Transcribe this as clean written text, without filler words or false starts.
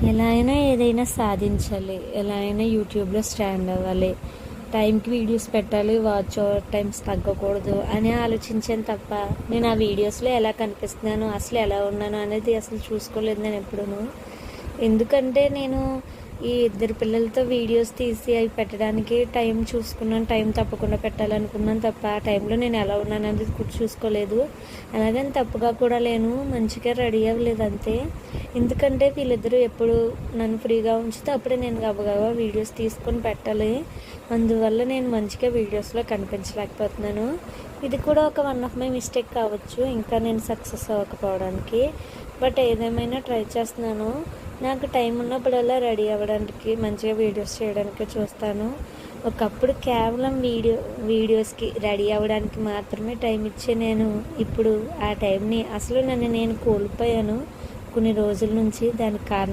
ఎలా అయినా ఏదైనా సాధించాలి, ఎలా అయినా యూట్యూబ్లో స్టాండ్ అవ్వాలి, టైంకి వీడియోస్ పెట్టాలి, వాచ్ ఓవర్ టైమ్స్ తగ్గకూడదు అని ఆలోచించాను తప్ప నేను ఆ వీడియోస్లో ఎలా కనిపిస్తున్నాను, అసలు ఎలా ఉన్నాను అనేది అసలు చూసుకోలేదు నేను ఎప్పుడూ. ఎందుకంటే నేను ఈ ఇద్దరు పిల్లలతో వీడియోస్ తీసి అవి పెట్టడానికి టైం చూసుకున్నాను, టైం తప్పకుండా పెట్టాలనుకున్నాను తప్ప ఆ టైంలో నేను ఎలా ఉన్నాను అనేది కూడా చూసుకోలేదు. అలాగని తప్పుగా కూడా లేను, మంచిగా రెడీ అవ్వలేదు అంతే. ఎందుకంటే వీళ్ళిద్దరూ ఎప్పుడు నన్ను ఫ్రీగా ఉంచితే అప్పుడే నేను గబగబా వీడియోస్ తీసుకొని పెట్టాలి. అందువల్ల నేను మంచిగా వీడియోస్లో కనిపించలేకపోతున్నాను. ఇది కూడా ఒక వన్ ఆఫ్ మై మిస్టేక్ కావచ్చు, ఇంకా నేను సక్సెస్ అవ్వకపోవడానికి. బట్ ఏదేమైనా ట్రై చేస్తున్నాను. నాకు టైం ఉన్నప్పుడల్లా రెడీ అవ్వడానికి, మంచిగా వీడియోస్ చేయడానికి చూస్తాను. ఒకప్పుడు కేవలం వీడియోస్కి రెడీ అవ్వడానికి మాత్రమే టైం ఇచ్చే నేను ఇప్పుడు ఆ టైంని అసలు నేను కోల్పోయాను కొన్ని రోజుల నుంచి. దానికి కారణం